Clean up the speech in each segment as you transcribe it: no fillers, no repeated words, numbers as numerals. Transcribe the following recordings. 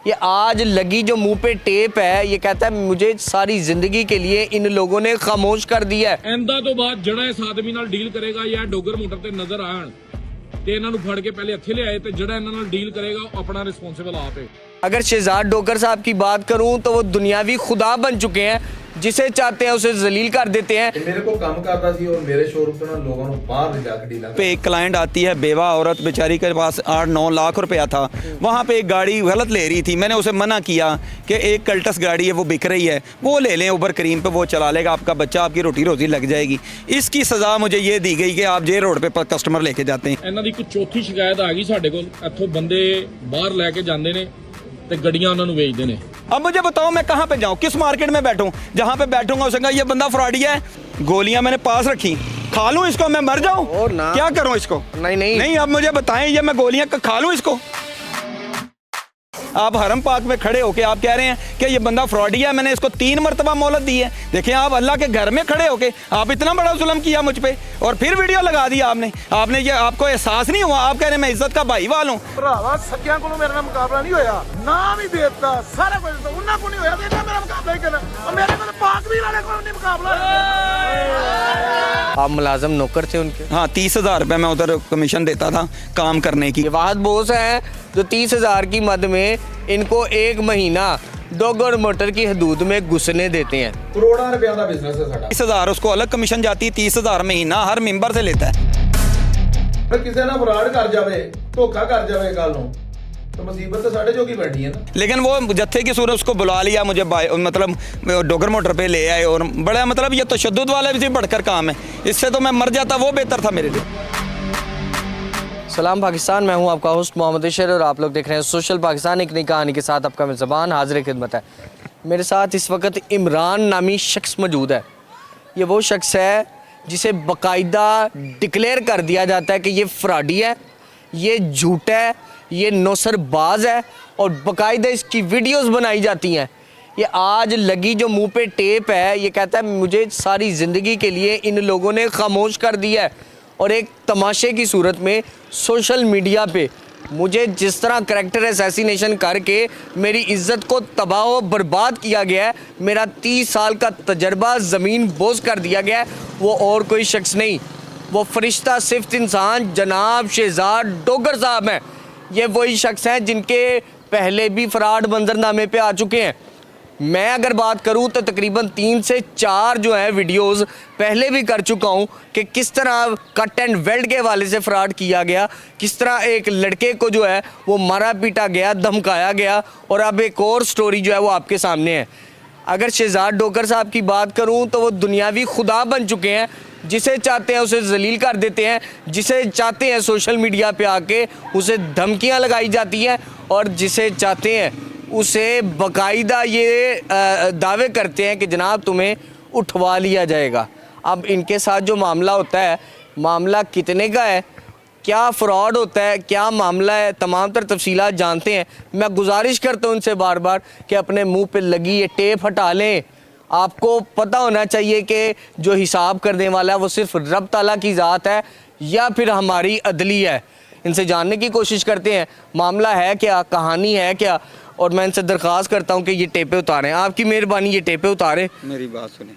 ये आज लगी जो मुंह पे टेप है, ये कहता है मुझे सारी जिंदगी के लिए इन लोगों ने खामोश कर दिया है। इंदा तो बाद जड़ा इस आदमी नाल डील करेगा या डोगर मोटर ते नजर आन ते इन्हां नूं फड़ के पहले हथे ले आए ते जड़ा इन्हां नाल डील करेगा वो अपना रिस्पोंसिबल आप है। अगर शहजाद डोगर साहब की बात करूं तो वो दुनियावी खुदा बन चुके हैं, जिसे चाहते हैं उसे जलील कर देते हैं। मेरे को काम करता सी और मेरे शोरूम तो लोगों को बाहर ले जाकर डीला पे एक क्लाइंट आती है, बेवा औरत बेचारी के पास 8-9 लाख रुपया था। वहाँ पे एक गाड़ी गलत ले रही थी, मैंने उसे मना किया कि एक कल्टस गाड़ी है वो बिक रही है, वो ले लें उबर करीम पे, वो चला लेगा, आपका बच्चा आपकी रोटी रोजी लग जाएगी। इसकी सज़ा मुझे ये दी गई कि आप जे रोड पे कस्टमर लेके जाते हैं। इन्हां दी कोई चौथी शिकायत आ गई साडे कोल, इत्थों बंदे बाहर लैके जांदे ने ते गड्डियां उन्हां नूं बेचदे ने। अब मुझे बताओ मैं कहाँ पे जाऊँ, किस मार्केट में बैठूँ? जहाँ पे बैठूंगा उसे कहा ये बंदा फ्रॉडी है। गोलियां मैंने पास रखी, खा लूँ इसको, मैं मर जाऊँ? क्या करूँ इसको? नहीं, अब मुझे बताएं, ये मैं गोलियां खा लूँ इसको? आप हरम पाक में खड़े होके आप कह रहे हैं कि ये बंदा फ्रॉडी है, मैंने इसको 3 मरतबा मोहलत दी है। देखिए आप अल्लाह के घर में खड़े होके आप इतना बड़ा जुल्म किया मुझ पे और फिर वीडियो लगा दिया आपने ये आपको एहसास नहीं हुआ? आप कह रहे हैं मैं इज्जत का भाईवाल हूँ। भरावा सकियां को मेरे नाल मुकाबला नहीं होया, नाम ही देता सारा कुछ तो उन्हां को नहीं होया, ते मेरा मुकाबला ही करना और मेरे को पाकवीर वाले को नहीं मुकाबला। आप मुलाजम नौकर थे उनके? हाँ, 30,000 रुपये मैं उधर कमीशन देता था काम करने की। ये वाहद बोस है जो 30,000 की मद में इनको 1 महीना डोगर मोटर की हदूद में घुसने देते हैं। करोड़ों रुपया का बिजनेस है साडा। 30,000 उसको अलग कमीशन जाती है, 30,000 महीना हर मेंबर से लेता है। पर किसी ना फ्रॉड कर जावे, धोखा कर जावे कल नूं तो मुसीबत तो साडे जोगी बैठी है ना। लेकिन वो जत्थे की सूरत उसको बुला लिया, मुझे मतलब डोगर मोटर पे ले आए और बड़ा मतलब ये तशद्दुद वाला भी बढ़कर काम है। इससे तो मैं मर जाता, वो बेहतर था मेरे लिए। सलाम पाकिस्तान, मैं हूं आपका होस्ट मोहम्मद इशर और आप लोग देख रहे हैं सोशल पाकिस्तान। एक नई कहानी के साथ आपका मेज़बान हाजिर खिदमत है। मेरे साथ इस वक्त इमरान नामी शख्स मौजूद है। ये वो शख्स है जिसे बाकायदा डिक्लेयर कर दिया जाता है कि ये फ्रॉडी है, ये झूठ है, ये नौसरबाज है और बाकायदा इसकी वीडियोस बनाई जाती हैं। ये आज लगी जो मुंह पे टेप है, ये कहता है मुझे सारी ज़िंदगी के लिए इन लोगों ने खामोश कर दिया है और एक तमाशे की सूरत में सोशल मीडिया पे मुझे जिस तरह करैक्टर असैसिनेशन करके मेरी इज़्ज़त को तबाह व बर्बाद किया गया है, मेरा 30 साल का तजर्बा ज़मीन बोझ कर दिया गया है, वो और कोई शख्स नहीं, वो फरिश्ता सिफ्त इंसान जनाब शहजाद डोगर साहब हैं। ये वही शख्स हैं जिनके पहले भी फ्रॉड मंजरनामे पे आ चुके हैं। मैं अगर बात करूं तो तकरीबन 3 से 4 जो है वीडियोस पहले भी कर चुका हूं कि किस तरह कट एंड वेल्ड के हवाले से फ्रॉड किया गया, किस तरह एक लड़के को जो है वो मारा पीटा गया, धमकाया गया और अब एक और स्टोरी जो है वो आपके सामने है। अगर शहजाद डोगर साहब की बात करूं तो वो दुनियावी खुदा बन चुके हैं, जिसे चाहते हैं उसे जलील कर देते हैं, जिसे चाहते हैं सोशल मीडिया पे आके उसे धमकियां लगाई जाती हैं और जिसे चाहते हैं उसे बाकायदा ये दावे करते हैं कि जनाब तुम्हें उठवा लिया जाएगा। अब इनके साथ जो मामला होता है, मामला कितने का है, क्या फ़्रॉड होता है, क्या मामला है, तमाम तर तफसीलात जानते हैं। मैं गुजारिश करता हूँ उनसे बार बार कि अपने मुंह पे लगी ये टेप हटा लें। आपको पता होना चाहिए कि जो हिसाब करने वाला है वो सिर्फ रब ताला की ज़ात है या फिर हमारी अदलिया है। इनसे जानने की कोशिश करते हैं मामला है क्या, कहानी है क्या, और मैं इनसे दरख्वास्त करता हूँ कि ये टेपे उतारें। आपकी मेहरबानी ये टेपे उतारें। मेरी बात सुने,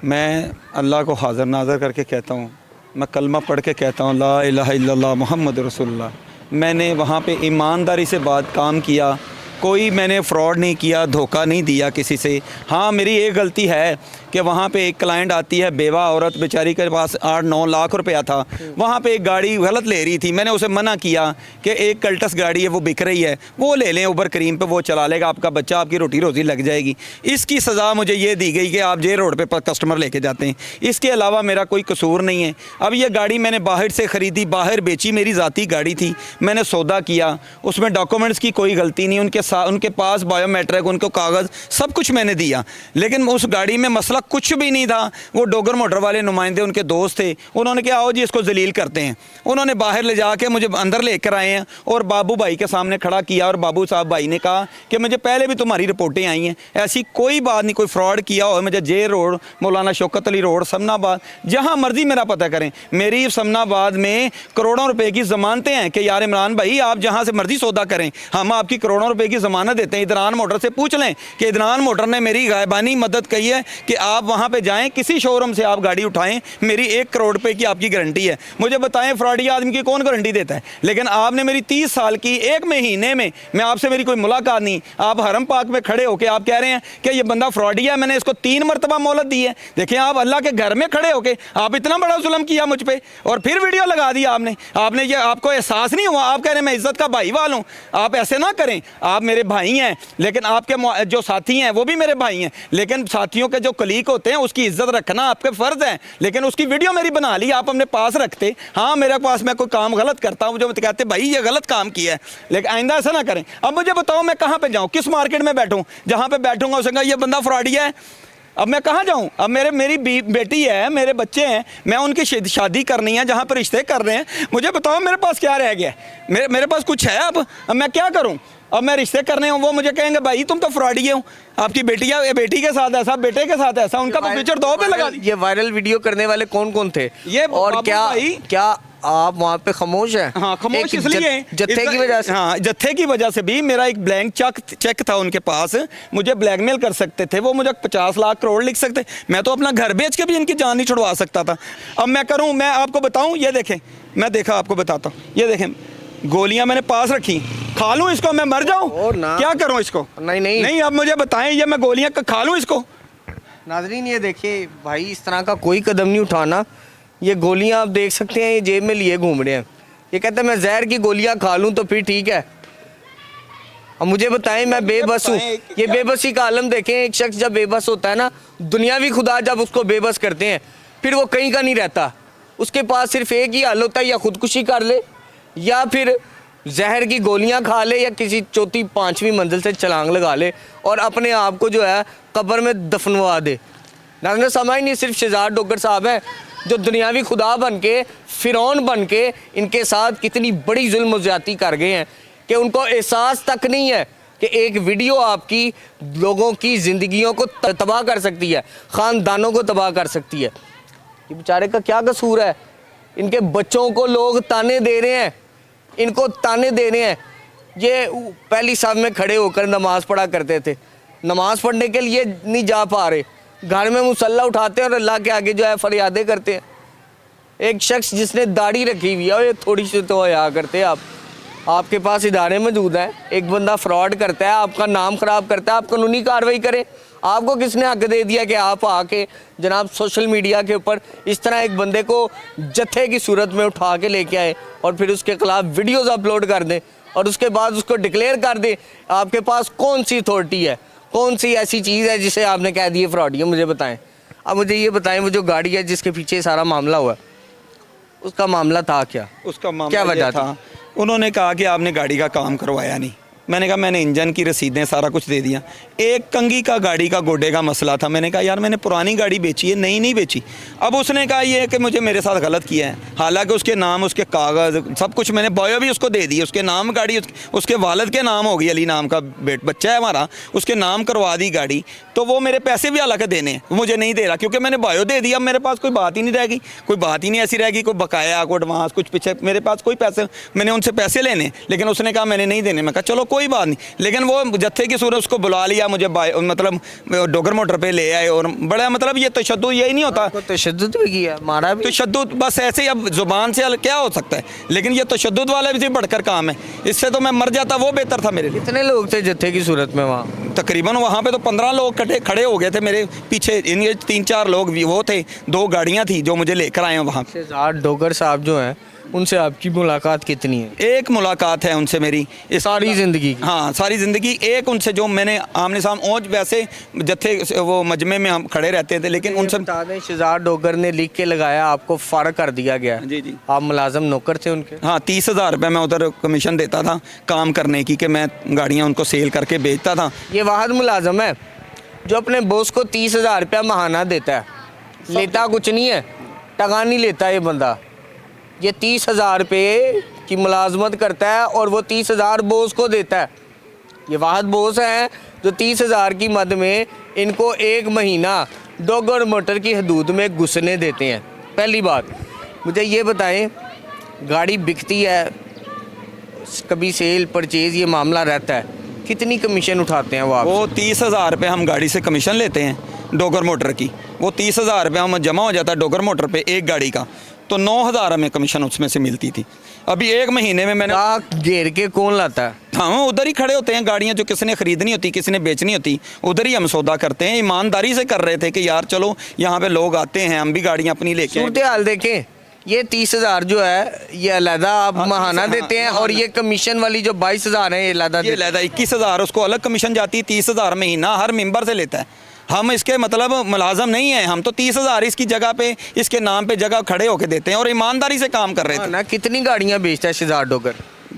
मैं अल्लाह को हाज़िर नाज़र करके कहता हूँ, मैं कलमा पढ़ के कहता हूँ ला इलाहा इल्लल्लाह मुहम्मद रसूलुल्लाह। मैंने वहाँ पे ईमानदारी से काम किया, कोई मैंने फ्रॉड नहीं किया, धोखा नहीं दिया किसी से। हाँ, मेरी एक गलती है कि वहाँ पे एक क्लाइंट आती है, बेवा औरत बेचारी के पास 8-9 लाख रुपया था। वहाँ पे एक गाड़ी गलत ले रही थी, मैंने उसे मना किया कि एक कल्टस गाड़ी है वो बिक रही है, वो ले लें उबर करीम पे, वो चला लेगा, आपका बच्चा आपकी रोटी रोजी लग जाएगी। इसकी सज़ा मुझे ये दी गई कि आप जे रोड पे कस्टमर लेके जाते हैं। इसके अलावा मेरा कोई कसूर नहीं है। अब ये गाड़ी मैंने बाहर से ख़रीदी, बाहर बेची, मेरी ज़ाती गाड़ी थी, मैंने सौदा किया, उसमें डॉक्यूमेंट्स की कोई गलती नहीं, उनके पास बायोमेट्रिक, उनको कागज़ सब कुछ मैंने दिया, लेकिन उस गाड़ी में मसला कुछ भी नहीं था। वो डोगर मोटर वाले नुमाइंदे उनके दोस्त थे, उन्होंने कहा आओ जी इसको जलील करते हैं। उन्होंने बाहर ले जाके मुझे अंदर लेकर आए हैं और बाबू भाई के सामने खड़ा किया और बाबू साहब भाई ने कहा कि मुझे पहले भी तुम्हारी रिपोर्टें आई हैं, ऐसी कोई बात नहीं, कोई फ्रॉड किया हो, मुझे जे रोड, मौलाना शौकत अली रोड, समनाबाद, जहाँ मर्जी मेरा पता करें, मेरी समनाबाद में करोड़ों रुपए की ज़मानतें हैं कि यार इमरान भाई आप जहाँ से मर्जी सौदा करें, हम आपकी करोड़ों रुपए की ज़मानत देते हैं। इदरान मोटर से पूछ लें कि इदरान मोटर ने मेरी गायबानी मदद कही है कि आप वहाँ पे जाएं, किसी शोरूम से आप गाड़ी उठाएं, मेरी 1 करोड़ रुपए की आपकी गारंटी है। मुझे बताएं फ्रॉडी आदमी की कौन गारंटी देता है? लेकिन आपने मेरी 30 साल की 1 महीने में, मैं आपसे मेरी कोई मुलाकात नहीं, आप हरम पाक में खड़े होकर आप कह रहे हैं कि ये बंदा फ्रॉडी है, मैंने इसको 3 मरतबा मोहलत दी है। देखिए आप अल्लाह के घर में खड़े होकर आप इतना बड़ा जुल्म किया मुझ पर और फिर वीडियो लगा दिया आपने ये आपको एहसास नहीं हुआ? आप कह रहे हैं मैं इज्जत का भाई वाल हूँ। आप ऐसे ना करें, आप मेरे भाई हैं, लेकिन आपके जो साथी हैं वो भी मेरे भाई हैं, लेकिन साथियों के जो कलीग होते हैं उसकी इज्जत रखना आपके फ़र्ज़ है। लेकिन उसकी वीडियो मेरी बना ली, आप अपने पास रखते। हाँ मेरे पास मैं कोई काम गलत करता हूँ, जो कहते भाई ये गलत काम किया है, लेकिन आइंदा ऐसा ना करें। अब मुझे बताओ मैं कहाँ पर जाऊँ, किस मार्केट में बैठूँ? जहाँ पर बैठूँगा उसका ये बंदा फ्रॉडी है, अब मैं कहाँ जाऊँ? अब मेरी बेटी है, मेरे बच्चे हैं, मैं उनकी शादी करनी है, जहाँ पर रिश्ते कर रहे हैं। मुझे बताओ मेरे पास क्या रह गया? मेरे पास कुछ है? अब मैं क्या करूँ? अब मैं रिश्ते करने हूँ, वो मुझे कहेंगे भाई तुम तो फ्रॉडी हो, आपकी बेटी के साथ ऐसा, बेटे के साथ ऐसा, उनका तो फ्यूचर दो पे लगा। ये वायरल वीडियो करने वाले कौन कौन थे ये और क्या आप वहाँ पे खामोश हैं? हाँ खामोश इसलिए जत्थे की वजह से। हाँ जत्थे की वजह से भी मेरा एक ब्लैंक चेक था उनके पास, मुझे ब्लैकमेल कर सकते थे, वो मुझे 50 लाख करोड़ लिख सकते, मैं तो अपना घर बेच के भी इनकी जान नहीं छुड़वा सकता था। अब मैं करूँ, मैं आपको बताऊँ, ये देखें, मैं देखा आपको बताता हूँ, ये देखें गोलियां मैंने पास रखी, खा लूँ इसको, मैं मर जाऊँ? क्या करूँ इसको? नहीं अब मुझे बताएं, ये मैं गोलियां खा लूँ इसको? नाज़रीन ये देखिए भाई, इस तरह का कोई कदम नहीं उठाना। ये गोलियां आप देख सकते हैं, ये जेब में लिए घूम रहे हैं। ये कहते हैं मैं जहर की गोलियां खा लूँ तो फिर ठीक है। अब मुझे बताएं मैं बेबस हूँ। ये बेबसी का आलम देखें, एक शख्स जब बेबस होता है ना, दुनियावी खुदा जब उसको बेबस करते हैं फिर वो कहीं का नहीं रहता। उसके पास सिर्फ एक ही हल होता है, या खुदकुशी कर ले या फिर जहर की गोलियां खा ले या किसी चौथी 5वीं मंजिल से छलांग लगा ले और अपने आप को जो है कब्र में दफनवा दे। नाज़रीन समझ नहीं, सिर्फ शहजाद डोगर साहब हैं जो दुनियावी खुदा बन के, फिरौन बन के इनके साथ कितनी बड़ी जुल्म ज़्यादती कर गए हैं कि उनको एहसास तक नहीं है कि एक वीडियो आपकी लोगों की ज़िंदगियों को तबाह कर सकती है, ख़ानदानों को तबाह कर सकती है। ये बेचारे का क्या कसूर है? इनके बच्चों को लोग ताने दे रहे हैं, इनको ताने दे रहे हैं। ये पहली साहब में खड़े होकर नमाज़ पढ़ा करते थे, नमाज़ पढ़ने के लिए नहीं जा पा रहे, घर में मुसल्ला उठाते हैं और अल्लाह के आगे जो है फरियादें करते हैं। एक शख्स जिसने दाढ़ी रखी हुई है, और ये थोड़ी सी तो हया करते हैं आपके पास इदारे मौजूद हैं, एक बंदा फ्रॉड करता है, आपका नाम ख़राब करता है, आप कानूनी कार्रवाई करें। आपको किसने हक दे दिया कि आप आके जनाब सोशल मीडिया के ऊपर इस तरह एक बंदे को जत्थे की सूरत में उठा के लेके आए और फिर उसके खिलाफ वीडियोस अपलोड कर दें और उसके बाद उसको डिक्लेयर कर दें? आपके पास कौन सी अथॉरिटी है, कौन सी ऐसी चीज़ है जिसे आपने कह दिए फ्रॉड? ये मुझे बताएं। अब मुझे ये बताएं, वो जो गाड़ी है जिसके पीछे सारा मामला हुआ, उसका मामला था क्या? उसका मामला क्या वजह था? उन्होंने कहा कि आपने गाड़ी का काम करवाया नहीं। मैंने कहा मैंने इंजन की रसीदें सारा कुछ दे दिया। एक कंगी का गाड़ी का गोडे का मसला था, मैंने कहा यार मैंने पुरानी गाड़ी बेची है, नई नहीं बेची। अब उसने कहा ये कि मुझे मेरे साथ गलत किया है, हालांकि उसके नाम, उसके कागज़ सब कुछ मैंने बायो भी उसको दे दी, उसके नाम गाड़ी उसके वालिद के नाम होगी, अली नाम का बच्चा है हमारा, उसके नाम करवा दी गाड़ी। तो वो मेरे पैसे भी हालांकि देने हैं, मुझे नहीं दे रहा क्योंकि मैंने बायो दे दिया। मेरे पास कोई बात ही नहीं रहेगी, कोई बात ही नहीं ऐसी रहेगी, कोई बकाया, कोई एडवांस, कुछ पीछे मेरे पास कोई पैसे, मैंने उनसे पैसे लेने, लेकिन उसने कहा मैंने नहीं देने। मैं कहा चलो कोई बात नहीं, लेकिन वो जत्थे की सूरत उसको बुला लिया, मुझे मतलब डोगर मोटर पे ले आए और बड़ा मतलब ये तशद्दुद यही नहीं होता। तशद्दुद भी किया, मारा भी? तशद्दुद बस ऐसे ही, अब जुबान से क्या हो सकता है, लेकिन ये तशद्दुद वाला भी बढ़कर काम है। इससे तो मैं मर जाता, वो बेहतर था मेरे लिए। कितने लोग थे जत्थे की सूरत में वहाँ? तकरीबन वहाँ पे तो 15 लोग खड़े हो गए थे मेरे पीछे। इनके 3-4 लोग भी वो थे, 2 गाड़ियाँ थी जो मुझे लेकर आए हैं वहाँ। शहजाद डोगर साहब जो हैं उनसे आपकी मुलाकात कितनी है? एक मुलाकात है उनसे मेरी सारी ज़िंदगी की? हाँ सारी ज़िंदगी। एक उनसे जो मैंने आमने सामने, और वैसे जत्थे वो मजमे में हम खड़े रहते थे, लेकिन उनसे बता दें शहजाद डोगर ने लिख के लगाया, आपको फारग कर दिया गया। जी जी। आप मुलाजम नौकर थे उनके? हाँ 30,000 रुपये मैं उधर कमीशन देता था काम करने की, कि मैं गाड़ियाँ उनको सेल करके बेचता था। ये वाहिद मुलाजम है जो अपने बॉस को 30,000 रुपया महाना देता है, लेता कुछ नहीं है, टका नहीं लेता ये बंदा। ये 30,000 रुपये की मुलाजमत करता है और वो 30,000 बॉस को देता है। ये वाहिद बॉस हैं जो 30,000 की मद में इनको 1 महीना डोगर मोटर की हदूद में घुसने देते हैं। पहली बात मुझे ये बताएं, गाड़ी बिकती है, कभी सेल परचेज़ ये मामला रहता है, कितनी कमीशन उठाते हैं वो आप? वो 30,000 रुपये हम गाड़ी से कमीशन लेते हैं डोगर मोटर की। वो 30,000 रुपये हम जमा हो जाता है डोगर मोटर पे एक गाड़ी का, तो 9,000 हमें कमीशन उसमें से मिलती थी। अभी 1 महीने में मैंने घेर के कौन लाता है? हाँ, उधर ही खड़े होते हैं गाड़ियाँ, जो किसी ने खरीदनी होती, किसी ने बेचनी होती, उधर ही हम सौदा करते हैं। ईमानदारी से कर रहे थे कि यार चलो यहाँ पे लोग आते हैं, हम भी गाड़ियाँ अपनी लेके सूरत हाल देखें, ये 30,000 जो है ये अलहदा आप महाना देते हैं, और ये कमीशन वाली जो 22,000 है ये अलहदा ये लहदा 21,000 उसको अलग कमीशन जाती है, 30,000 महीना हर मेंबर से लेता है। हम इसके मतलब मुलाजम नहीं है, हम तो 30,000 इसकी जगह पे, इसके नाम पे जगह खड़े होके देते हैं और ईमानदारी से काम कर रहे थे। ना कितनी गाड़ियाँ बेचता है शहजाद डोगर?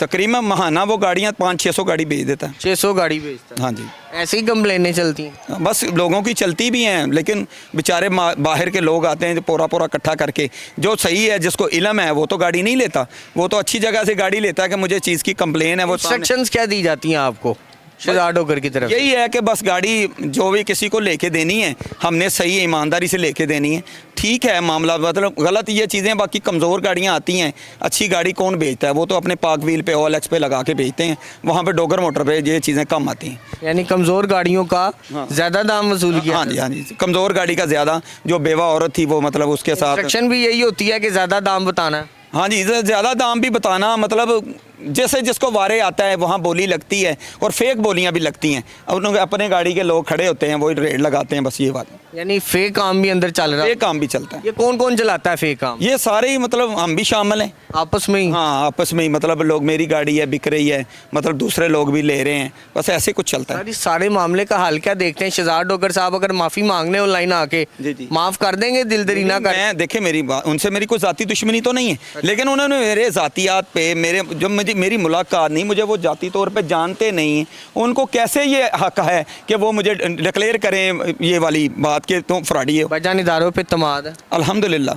तकरीबन महाना वो गाड़ियाँ 500-600 गाड़ी बेच देता है। 600 गाड़ी बेचता है? हाँ जी, ऐसी कंप्लेनें चलती हैं? बस लोगों की चलती भी हैं, लेकिन बेचारे बाहर के लोग आते हैं जो पूरा इकट्ठा करके, जो सही है जिसको इल्म है वो तो गाड़ी नहीं लेता, वो तो अच्छी जगह से गाड़ी लेता है कि मुझे चीज़ की कंप्लेन है। वो इंस्ट्रक्शंस क्या दी जाती हैं आपको शहजाद डोगर की तरफ? यही है कि बस गाड़ी जो भी किसी को लेके देनी है हमने सही ईमानदारी से लेके देनी है। ठीक है मामला, मतलब गलत ये चीज़ें, बाकी कमज़ोर गाड़ियाँ आती हैं, अच्छी गाड़ी कौन बेचता है? वो तो अपने पाक व्हील पे OLX पे लगा के बेचते हैं, वहाँ पे डोगर मोटर पे ये चीज़ें कम आती हैं। यानी कमज़ोर गाड़ियों का ज़्यादा दाम वसूल किया? हाँ जी, हाँ जी, कमज़ोर गाड़ी का ज़्यादा। जो बेवा औरत थी वो मतलब उसके साथ इंस्ट्रक्शन भी यही होती है कि ज़्यादा दाम बताना है? हाँ जी, ज़्यादा दाम भी बताना, मतलब जैसे जिसको वारे आता है वहाँ बोली लगती है, और फेक बोलियाँ भी लगती हैं। अब अपने गाड़ी के लोग खड़े होते हैं, वही रेट लगाते हैं, बस ये बात। यानी फेक काम भी अंदर चल रहा है? फेक काम भी चलता है। ये कौन कौन चलाता है फेक काम? ये सारे ही, मतलब हम भी शामिल हैं आपस में ही? हाँ, आपस में ही, मतलब लोग, मेरी गाड़ी है बिक रही है, मतलब दूसरे लोग भी ले रहे हैं, बस ऐसे कुछ चलता है। सर इस सारे मामले का हाल क्या देखते हैं शहजाद डोगर साहब? अगर माफ़ी मांगने ऑनलाइन आके जी। माफ़ कर देंगे दिलदरी ना कर? मैं देखे, मेरी बात उनसे मेरी कोई ज़ाती दुश्मनी तो नहीं है, लेकिन उन्होंने मेरे ज़ातियात पे, मेरे जो मेरी मुलाकात नहीं, मुझे वो जाती तौर पे जानते नहीं हैं, उनको कैसे ये हक है कि वो मुझे डिक्लेयर करें ये वाली बात कि तुम फ्रॉडी हो? बजान इदारों पे तमाद है अल्हम्दुलिल्लाह।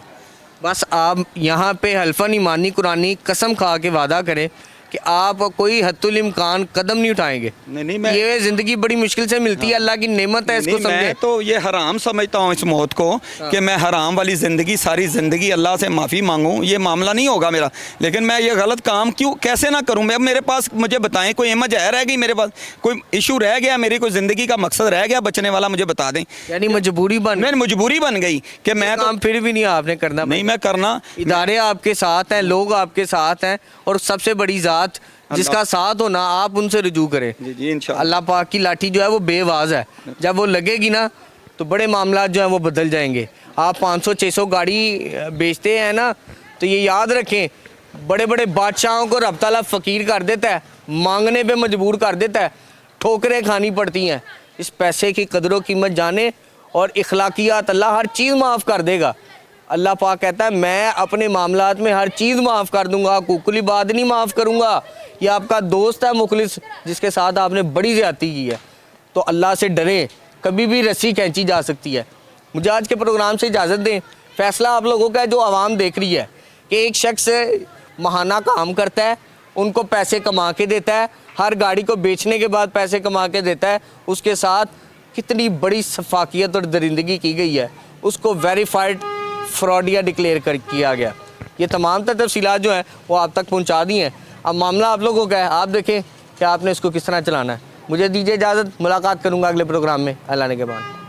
बस आप यहाँ पे हल्फन ईमानी कुरानी कसम खा के वादा करें कि आप कोई हत्तुल इम्कान कदम नहीं उठाएंगे। नहीं, मैं ये ज़िंदगी बड़ी मुश्किल से मिलती है, अल्लाह की नेमत है, इसको नहीं, समझे। मैं तो ये हराम समझता हूँ इस मौत को, कि मैं हराम वाली ज़िंदगी, सारी ज़िंदगी अल्लाह से माफ़ी मांगूँ, ये मामला नहीं होगा मेरा। लेकिन मैं ये गलत काम क्यों, कैसे ना करूँ मैं? अब मेरे पास, मुझे बताएं, कोई इमेज है रह गई मेरे पास, कोई इशू रह गया, मेरी कोई ज़िंदगी का मकसद रह गया बचने वाला, मुझे बता दें। यानी मजबूरी मजबूरी बन गई कि मैं तो फिर भी नहीं आपने करना? नहीं, मैं करना। इदारे आपके साथ हैं, लोग आपके साथ हैं, और सबसे बड़ी ज़ात जिसका साथ होना, आप उनसे रुजू करें। जी इंशाअल्लाह। अल्लाह पाक की लाठी जो है वो बेवाज है, जब वो लगेगी ना तो बड़े मामला जो है वो बदल जाएंगे। आप 500-600 गाड़ी बेचते हैं ना, तो ये याद रखें, बड़े बड़े बादशाहों को रब ताला फ़कीर कर देता है, मांगने पे मजबूर कर देता है, ठोकरें खानी पड़ती हैं। इस पैसे की कदर कीमत जाने, और इखलाकियात, अल्लाह हर चीज़ माफ़ कर देगा। अल्लाह पाक कहता है मैं अपने मामलात में हर चीज़ माफ़ कर दूंगा, हुकूकुल बात नहीं माफ़ करूंगा। ये आपका दोस्त है मुखलिस, जिसके साथ आपने बड़ी ज़्यादती की है, तो अल्लाह से डरें, कभी भी रस्सी खींची जा सकती है। मुझे आज के प्रोग्राम से इजाज़त दें। फ़ैसला आप लोगों का है, जो आवाम देख रही है कि एक शख्स महाना काम करता है, उनको पैसे कमा के देता है, हर गाड़ी को बेचने के बाद पैसे कमा के देता है, उसके साथ कितनी बड़ी सफाकियत और दरिंदगी की गई है, उसको वेरीफाइड फ्रॉडिया डिक्लेयर किया गया। ये तमाम तफसीलात जो हैं वो आप तक पहुंचा दी हैं। अब मामला आप लोगों का है, आप देखें कि आपने इसको किस तरह चलाना है। मुझे दीजिए इजाज़त, मुलाकात करूंगा अगले प्रोग्राम में अल्लाह ने के बाद।